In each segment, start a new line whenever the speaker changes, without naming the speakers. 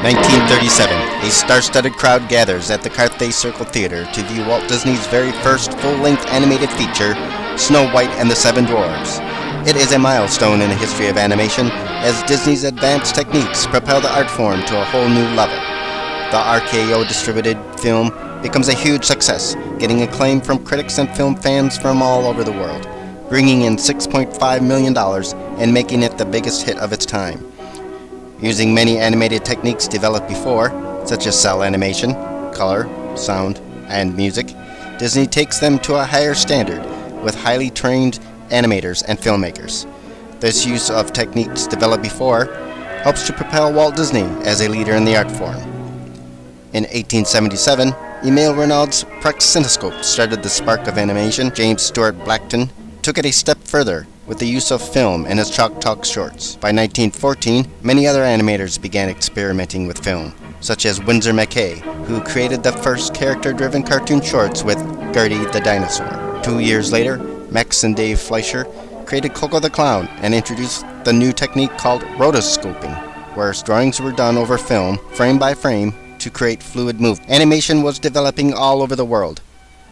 1937, a star-studded crowd gathers at the Carthay Circle Theater to view Walt Disney's very first full-length animated feature, Snow White and the Seven Dwarfs. It is a milestone in the history of animation, as Disney's advanced techniques propel the art form to a whole new level. The RKO distributed film becomes a huge success, getting acclaim from critics and film fans from all over the world, bringing in $6.5 million and making it the biggest hit of its time. Using many animated techniques developed before, such as cell animation, color, sound, and music, Disney takes them to a higher standard with highly trained animators and filmmakers. This use of techniques developed before helps to propel Walt Disney as a leader in the art form. In 1877, Emile Renaud's Praxinoscope started the spark of animation. James Stuart Blackton took it a step further with the use of film in his Chalk Talk shorts. By 1914, many other animators began experimenting with film, such as Winsor McCay, who created the first character-driven cartoon shorts with Gertie the Dinosaur. 2 years later, Max and Dave Fleischer created Coco the Clown and introduced the new technique called rotoscoping, where drawings were done over film, frame by frame, to create fluid movement. Animation was developing all over the world,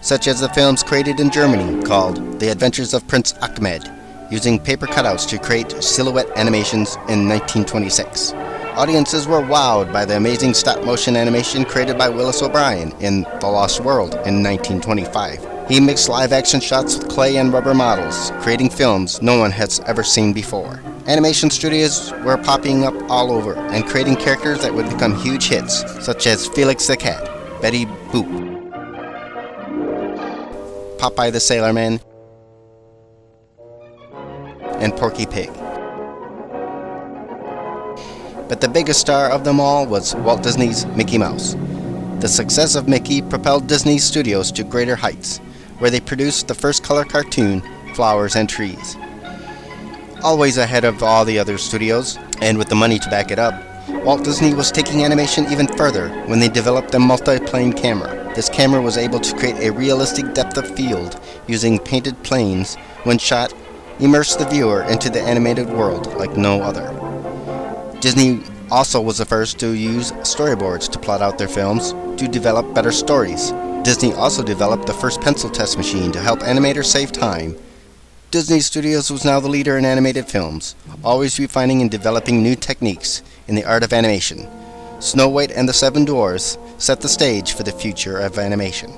such as the films created in Germany called The Adventures of Prince Ahmed, using paper cutouts to create silhouette animations in 1926. Audiences were wowed by the amazing stop-motion animation created by Willis O'Brien in The Lost World in 1925. He mixed live-action shots with clay and rubber models, creating films no one has ever seen before. Animation studios were popping up all over and creating characters that would become huge hits, such as Felix the Cat, Betty Boop, Popeye the Sailor Man, and Porky Pig. But the biggest star of them all was Walt Disney's Mickey Mouse. The success of Mickey propelled Disney Studios to greater heights, where they produced the first color cartoon, Flowers and Trees. Always ahead of all the other studios, and with the money to back it up, Walt Disney was taking animation even further when they developed the multi-plane camera. This camera was able to create a realistic depth of field using painted planes. When shot, immerse the viewer into the animated world like no other. Disney also was the first to use storyboards to plot out their films to develop better stories. Disney also developed the first pencil test machine to help animators save time. Disney Studios was now the leader in animated films, always refining and developing new techniques in the art of animation. Snow White and the Seven Dwarfs set the stage for the future of animation.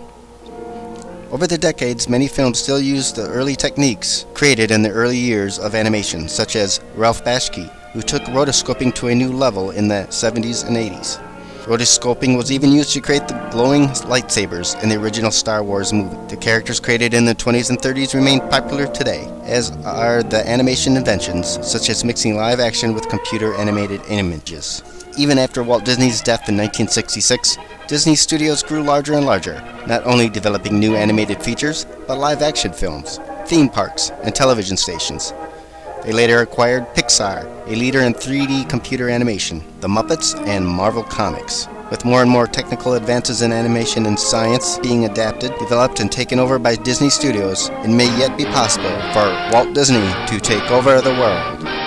Over the decades, many films still use the early techniques created in the early years of animation, such as Ralph Bakshi, who took rotoscoping to a new level in the 70s and 80s. Rotoscoping was even used to create the glowing lightsabers in the original Star Wars movie. The characters created in the 20s and 30s remain popular today, as are the animation inventions, such as mixing live action with computer-animated images. Even after Walt Disney's death in 1966, Disney Studios grew larger and larger, not only developing new animated features, but live-action films, theme parks, and television stations. They later acquired Pixar, a leader in 3D computer animation, The Muppets, and Marvel Comics. With more and more technical advances in animation and science being adapted, developed, and taken over by Disney Studios, it may yet be possible for Walt Disney to take over the world.